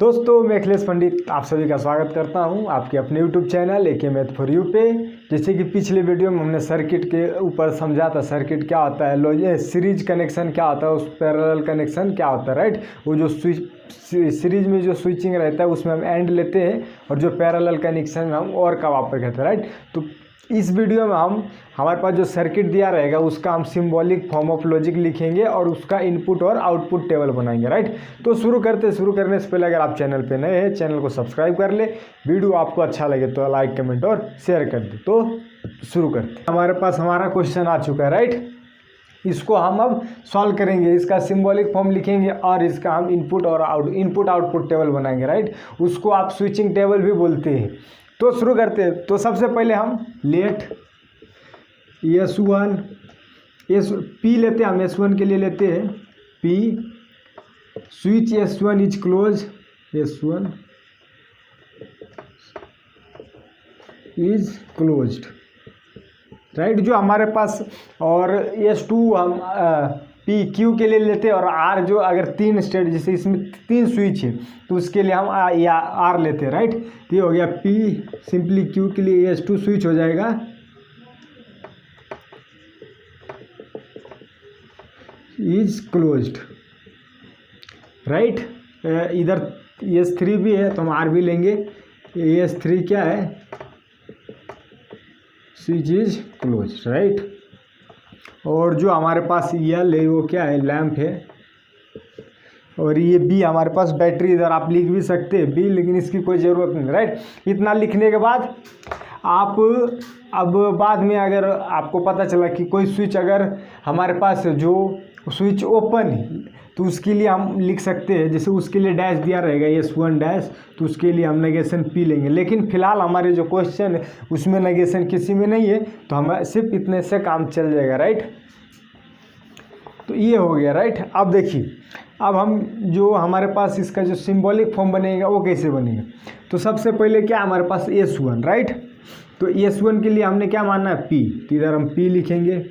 दोस्तों मैं अखिलेश पंडित आप सभी का स्वागत करता हूं आपके अपने YouTube channel AK Math for You पे। जैसे कि पिछले वीडियो में हमने सर्किट के ऊपर समझा था, सर्किट क्या होता है, सीरीज कनेक्शन क्या होता है, उस पैरेलल कनेक्शन क्या होता है, राइट। वो जो सीरीज में जो स्विचिंग रहता है उसमें हम एंड लेते हैं और जो पैरेलल कनेक्शन में हम और का वापस करते हैं, राइट। तो इस वीडियो में हमारे पास जो सर्किट दिया रहेगा उसका हम सिंबॉलिक फॉर्म ऑफ लॉजिक लिखेंगे और उसका इनपुट और आउटपुट टेबल बनाएंगे, राइट। तो शुरू करने से पहले अगर आप चैनल पे नए हैं चैनल को सब्सक्राइब कर ले, वीडियो आपको अच्छा लगे तो लाइक कमेंट और शेयर कर दे। तो शुरू करते। हमारे पास हमारा क्वेश्चन आ चुका है, राइट। इसको हम अब सॉल्व करेंगे, इसका सिंबॉलिक फॉर्म लिखेंगे और इसका हम इनपुट आउटपुट टेबल बनाएंगे, राइट। उसको आप स्विचिंग टेबल भी बोलते हैं। तो शुरू करते हैं। तो सबसे पहले हम लेट S1 P लेते हैं, हम S1 के लिए लेते हैं P, switch S1 is close, S1 is closed, right. जो हमारे पास और S2 हम P Q के लिए लेते हैं और R जो अगर तीन स्टेट जैसे इसमें तीन स्विच है तो उसके लिए हम R लेते हैं, राइट। तो ये हो गया P, सिंपली Q के लिए S2 स्विच हो जाएगा, इज क्लोज्ड, राइट। इधर S3 भी है तो हम R भी लेंगे, S3 क्या है, स्विच इज क्लोज, राइट। और जो हमारे पास L है वो क्या है, लैंप है। और ये B हमारे पास बैटरी, इधर आप लिख भी सकते हैं B, लेकिन इसकी कोई ज़रूरत नहीं, राइट। इतना लिखने के बाद आप अब बाद में अगर आपको पता चला कि कोई स्विच अगर हमारे पास जो स्विच ओपन है तो उसके लिए हम लिख सकते हैं, जैसे उसके लिए डैश दिया रहेगा S1 डैश, तो उसके लिए हम नेगेशन P लेंगे। लेकिन फिलहाल हमारे जो क्वेश्चन है उसमें नेगेशन किसी में नहीं है तो हमें सिर्फ इतने से काम चल जाएगा, राइट। तो ये हो गया, राइट। अब देखिए, अब हम जो हमारे पास इसका जो सिंबॉलिक फॉर्म बनेगा वो कैसे बनेगा। तो सबसे पहले क्या हमारे पास S1, राइट। तो S1 के लिए हमने क्या मानना है, P, तो इधर हम P लिखेंगे।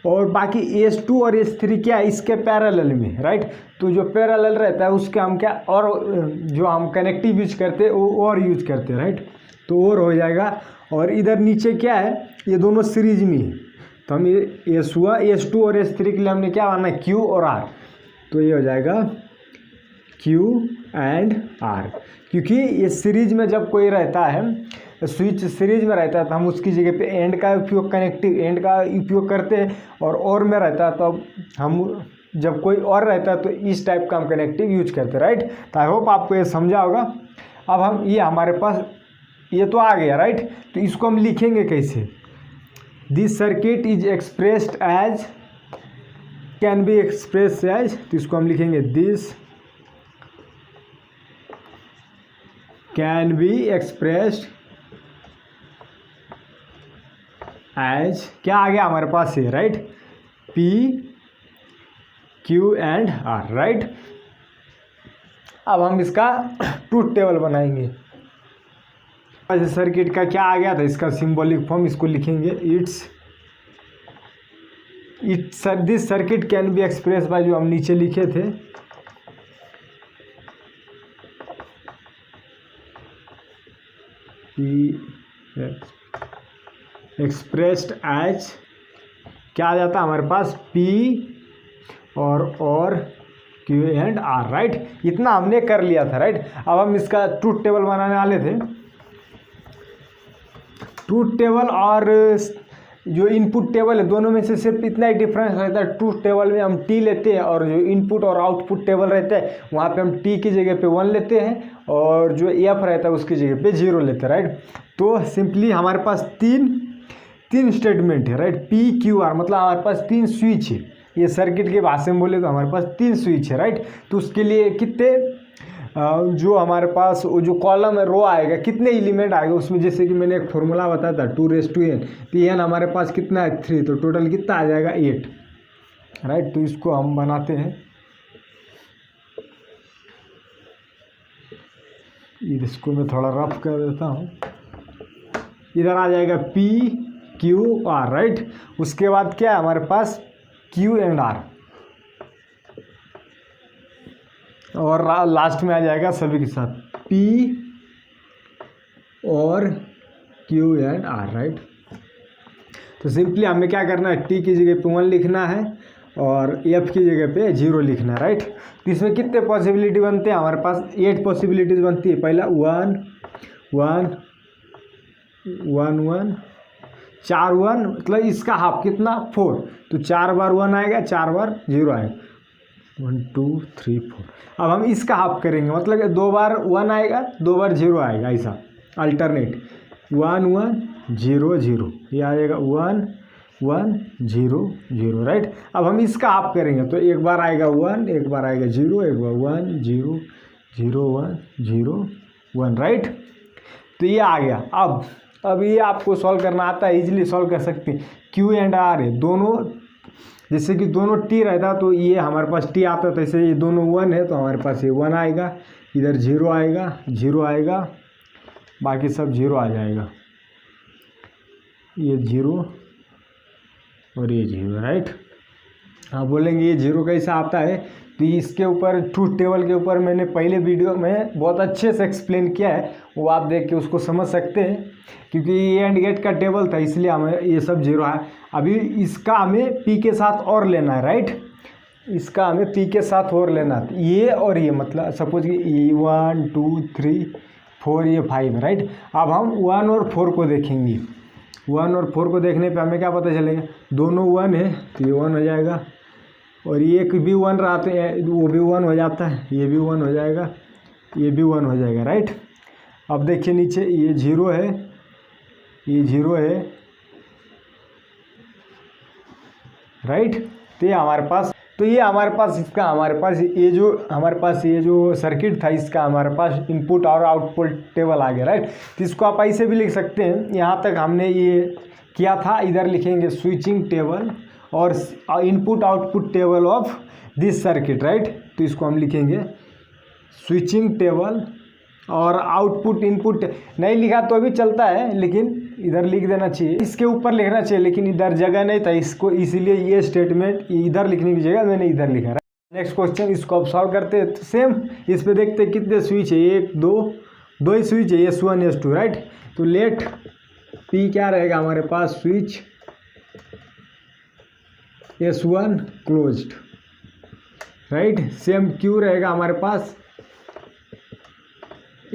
और बाकी S2 और S3 क्या है, इसके पैरेलल में, राइट। तो जो पैरेलल रहता है उसके हम क्या और जो हम कनेक्टिव यूज करते हैं वो और यूज करते हैं, राइट। तो और हो जाएगा। और इधर नीचे क्या है, ये दोनों सीरीज में है तो हम ये S2 और S3 के लिए हमने क्या माना है, Q और R। तो ये हो जाएगा Q एंड R, क्योंकि ये सीरीज में जब कोई रहता है, स्विच सीरीज में रहता है तो हम उसकी जगह पे एंड का उपयोग, कनेक्टिव एंड का उपयोग करते हैं। और में रहता है तो हम जब कोई और रहता है तो इस टाइप का हम कनेक्टिव यूज करते हैं, राइट। तो आई होप आपको ये समझा होगा। अब हम ये हमारे पास ये तो आ गया, राइट। तो इसको हम लिखेंगे कैसे, this circuit is expressed as, can be express as, तो इसको हम लिखेंगे this can be expressed as, क्या आ गया हमारे पास है, right, P Q and R, right. अब हम इसका ट्रूथ टेबल बनाएंगे। सर्किट का क्या आ गया था, इसका सिंबॉलिक फॉर्म, इसको लिखेंगे this circuit can be express bye, जो हम नीचे लिखे थे, एक्सप्रेस्ड एज, क्या आ जाता है हमारे पास, P और Q एंड R, राइट। इतना हमने कर लिया था, राइट। अब हम इसका ट्रूथ टेबल बनाने वाले थे। ट्रूथ टेबल और जो इनपुट टेबल है दोनों में से सिर्फ इतना ही डिफरेंस रहता है। ट्रूथ टेबल में हम T लेते हैं और जो इनपुट और आउटपुट टेबल रहता है वहाँ पे हम T की जगह पे 1 लेते हैं और जो F रहता है उसकी जगह पे 0 लेते हैं, राइट। तो सिंपली हमारे पास तीन स्टेटमेंट है, राइट। P Q R, मतलब हमारे पास 3 स्विच है। ये सर्किट के भाषा में बोले तो हमारे पास 3 स्विच है, राइट। तो उसके लिए कितने जो हमारे पास वो जो कॉलम है, रो आएगा, कितने एलिमेंट आएगा उसमें, जैसे कि मैंने एक फॉर्मूला बताया था 2n, तो n हमारे पास कितना है 3, तो टोटल कितना आ जाएगा 8, राइट। तो इसको हम बनाते हैं, इसको मैं थोड़ा रफ कर देता हूँ। इधर आ जाएगा P Q R, राइट। उसके बाद क्या है हमारे पास Q एंड R, और लास्ट में आ जाएगा सभी के साथ P और Q एंड R, राइट। तो सिंपली हमें क्या करना है, T की जगह पे 1 लिखना है और F की जगह पे 0 लिखना है, राइट। तो इसमें कितने पॉसिबिलिटी बनते हैं, हमारे पास 8 पॉसिबिलिटीज बनती है। पहला 1 1 1 1 4 1, मतलब इसका हाफ कितना 4, तो 4 बार 1 आएगा, 4 बार 0 आएगा, 1 2 3 4। अब हम इसका हाफ करेंगे, मतलब 2 बार 1 आएगा, 2 बार 0 आएगा, ऐसा अल्टरनेट 1 1 0 0, ये आ जाएगा 1 1 0 0, राइट। अब हम इसका हाफ करेंगे तो एक बार आएगा 1, एक बार आएगा 0, एक बार 1 0 0 1 0 1, राइट। तो ये आ गया। अब ये आपको सॉल्व करना आता है, इजीली सॉल्व कर सकते हैं। Q एंड R है दोनों, जैसे कि दोनों T रहता तो ये हमारे पास T आता, तो ऐसे ये दोनों 1 है तो हमारे पास ये 1 आएगा, इधर 0 आएगा, 0 आएगा, बाकी सब 0 आ जाएगा, ये 0 और ये 0, राइट। आप बोलेंगे ये 0 कैसा आता है, तो इसके ऊपर ट्रूथ टेबल के ऊपर मैंने पहले वीडियो में बहुत अच्छे से एक्सप्लेन किया है, वो आप देख के उसको समझ सकते हैं, क्योंकि ये एंड गेट का टेबल था इसलिए हमें ये सब 0 है। अभी इसका हमें P के साथ और लेना है, राइट। इसका हमें P के साथ और लेना है, ये और ये, मतलब सपोज कि 1 2 3 4, ये 5 है, राइट। अब हम 1 और 4 को देखेंगे। 1 और 4 को देखने पे हमें क्या पता चलेगा, दोनों 1 है तो ये 1 हो जाएगा, और ये भी 1 रहा तो वो भी 1 हो जाता है, ये भी 1 हो जाएगा, ये भी 1 हो जाएगा, राइट। अब देखिए नीचे ये 0 है, ये 0 है, राइट। तो ये हमारे पास इसका हमारे पास ये जो सर्किट था इसका हमारे पास इनपुट और आउटपुट टेबल आ गया, राइट। तो इसको आप ऐसे भी लिख सकते हैं, यहाँ तक हमने ये किया था, इधर लिखेंगे स्विचिंग टेबल और input output table of this circuit, right. तो इसको हम लिखेंगे स्विचिंग टेबल और आउटपुट इनपुट, नहीं लिखा तो भी चलता है लेकिन इधर लिख देना चाहिए, इसके ऊपर लिखना चाहिए, लेकिन इधर जगह नहीं था इसको, इसीलिए ये स्टेटमेंट इधर लिखने की जगह मैंने इधर लिखा है। नेक्स्ट क्वेश्चन, इसको अब सॉल्व करते हैं, तो सेम इस पे देखते हैं कितने स्विच है, 1 2 ही स्विच है, S1 S2, राइट। तो लेट P क्या रहेगा हमारे पास, switch S1 closed, right. Same Q रहेगा हमारे पास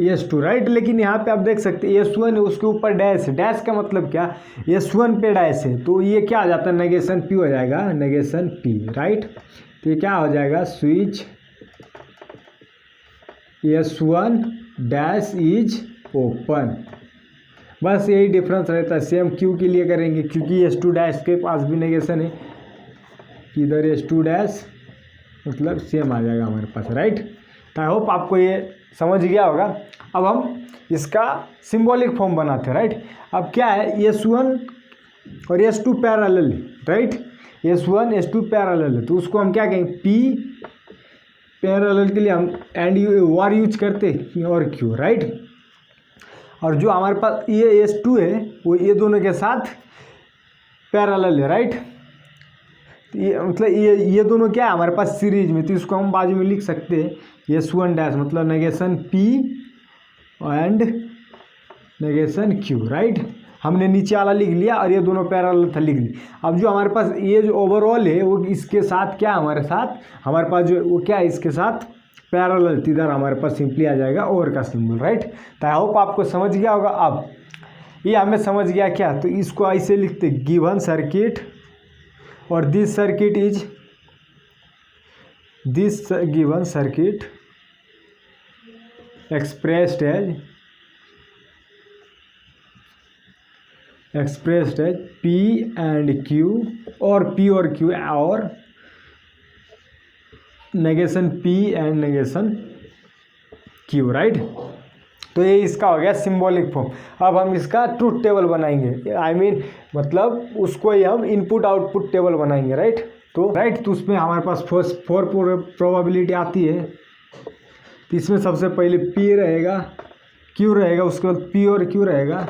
S2, राइट। लेकिन यहाँ पे आप देख सकते हैं S1 है, उसके ऊपर डैश है, डैश का मतलब क्या, S1 पे डैश है, तो ये क्या आ जाता है, नेगेशन P हो जाएगा, नेगेशन P, राइट। तो ये क्या हो जाएगा, switch S1 dash is open, बस यही डिफरेंस रहता है। सेम Q के लिए करेंगे क्योंकि S2 डैश के पास भी नेगेशन है, इधर S2 डैश मतलब सेम आ जाएगा हमारे पास, राइट। तो आई होप आपको ये समझ गया होगा। अब हम इसका सिंबॉलिक फॉर्म बनाते हैं, राइट। अब क्या है, S1 और S2 parallel, right. S1 S2 parallel है, तो उसको हम क्या कहेंगे, P पैरेलल के लिए हम एंड वार यूज करते हैं और Q, राइट। और जो हमारे पास ये S2 है वो ये दोनों के साथ पैरेलल है, राइट। ये मतलब ये दोनों क्या है हमारे पास सीरीज में, तो इसको हम बाजू में लिख सकते हैं S1 डैश मतलब negation P and negation Q, right. हमने नीचे वाला लिख लिया और ये दोनों पैरेलल था लिख लिया। अब जो हमारे पास ये जो ओवरऑल है वो इसके साथ क्या हमारे पास जो वो क्या है, इसके साथ पैरेलल, इधर हमारे पास सिंपली आ जाएगा और का सिंबल, राइट। तो आई होप आपको समझ गया होगा। अब ये हमें समझ गया क्या, तो इसको ऐसे लिखते, गिवन सर्किट और this circuit is this given circuit expressed as P and Q और P और Q और negation P and negation Q, right. तो ये इसका हो गया सिंबॉलिक फॉर्म। अब हम इसका ट्रूथ टेबल बनाएंगे, मतलब उसको ही हम इनपुट आउटपुट टेबल बनाएंगे, राइट। तो उसमें हमारे पास 4 प्रोबेबिलिटी आती है। तो इसमें सबसे पहले P रहेगा, Q रहेगा, उसके बाद P और Q रहेगा,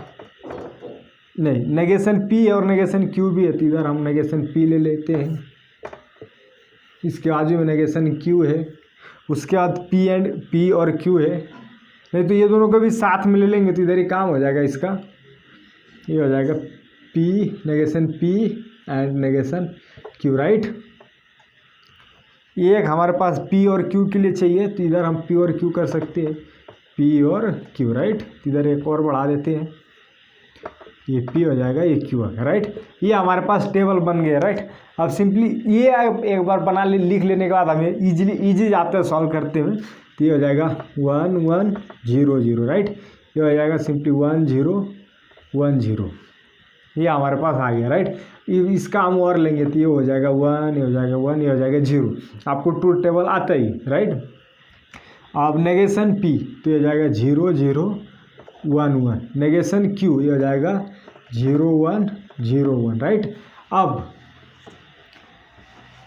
नहीं नेगेशन P और नेगेशन Q भी है, तो इधर हम नेगेशन P ले लेते हैं, इसके बाजू में नेगेशन Q है, उसके बाद पी और क्यू है, नहीं तो ये दोनों को भी साथ में ले लेंगे तो इधर ही काम हो जाएगा इसका। ये हो जाएगा P negation P and negation Q, right. ये एक हमारे पास P और Q के लिए चाहिए तो इधर हम P और Q कर सकते हैं, P और Q, राइट। इधर एक और बढ़ा देते हैं, ये P हो जाएगा, ये Q होगा, राइट। ये हमारे पास टेबल बन गया, राइट। अब सिंपली ये एक बार बना लिख लेने के बाद हमें इजी जाते हैं सॉल्व करते हुए। तो ये हो जाएगा 1 1 0 0, राइट। ये हो जाएगा सिंपली 1 0 1 0, ये हमारे पास आ गया, राइट। इसका हम और लेंगे तो ये हो जाएगा 1, ये हो जाएगा 1, ये हो जाएगा 0। आपको ट्रूथ टेबल आता ही, राइट। अब नेगेशन P तो ये हो जाएगा 0 0 1 1, नेगेशन Q ये हो जाएगा 0 1 0 1, राइट। अब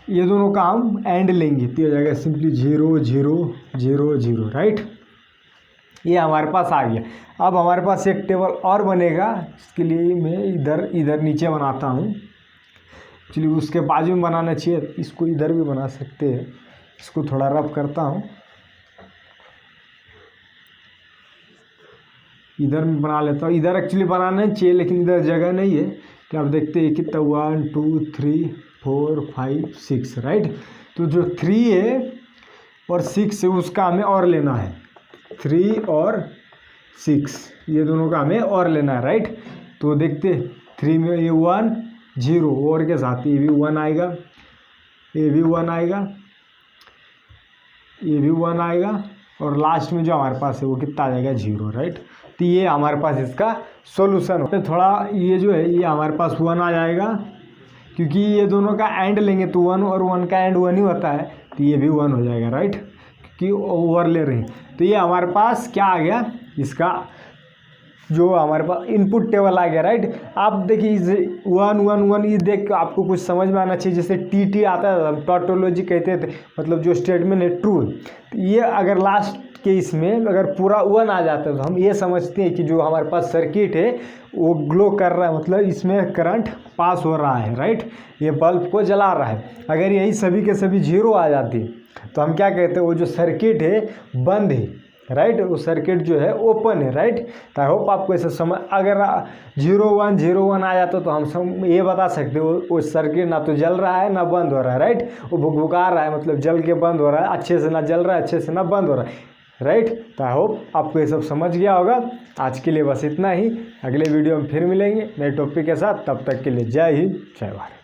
ये दोनों का हम एंड लेंगे तो ये हो जाएगा सिंपली 0 0 0 0, राइट। ये हमारे पास आ गया। अब हमारे पास एक टेबल और बनेगा, इसके लिए मैं इधर नीचे बनाता हूँ। चलिए उसके बाजू में बनाना चाहिए, इसको इधर भी बना सकते हैं। इसको थोड़ा रफ करता हूँ, इधर में बना लेता हूँ। इधर एक्चुअली बनाना चाहिए लेकिन इधर जगह नहीं है। तो आप देखते हैं कितना 1 2 3 4 5 6, राइट। तो जो 3 है और 6 है उसका हमें और लेना है, 3 और 6 ये दोनों का हमें और लेना है, राइट। तो देखते 3 में ये 1 0 और के साथ ये भी 1 आएगा, ये भी 1 आएगा, ये भी 1 आएगा और लास्ट में जो हमारे पास है वो कितना आ जाएगा 0, राइट। तो ये हमारे पास इसका सॉल्यूशन हो। थोड़ा ये जो है ये हमारे पास 1 आ जाएगा क्योंकि ये दोनों का एंड लेंगे तो 1 और 1 का एंड 1 ही होता है, तो ये भी 1 हो जाएगा, राइट, क्योंकि ओवर ले रहे हैं। तो ये हमारे पास क्या आ गया, इसका जो हमारे पास इनपुट टेबल आ गया, राइट। आप देखिए इस 1 1 1 ये देख के आपको कुछ समझ में आना चाहिए। जैसे TT आता है, हम टॉटोलॉजी कहते थे, मतलब जो स्टेटमेंट है ट्रू। ये अगर लास्ट के इसमें अगर पूरा 1 आ जाता है तो हम ये समझते हैं कि जो हमारे पास सर्किट है वो ग्लो कर रहा है, मतलब इसमें करंट पास हो रहा है, राइट। ये बल्ब को जला रहा है। अगर यही सभी के सभी 0 आ जाती तो हम क्या कहते हैं, वो जो सर्किट है बंद है, राइट। वो सर्किट जो है ओपन है, राइट। तो आई होप आपको ऐसा समझ, अगर 0 1 0 1 आ जाता तो हम ये बता सकते हो वो सर्किट ना तो जल रहा है ना बंद हो रहा है, राइट। वो भुकभुका रहा है, मतलब जल के बंद हो रहा है, अच्छे से ना जल रहा है, अच्छे से ना बंद हो रहा है, राइट। तो आई होप आपको ये सब समझ गया होगा। आज के लिए बस इतना ही, अगले वीडियो में फिर मिलेंगे नए टॉपिक के साथ। तब तक के लिए जय हिंद, जय भारत।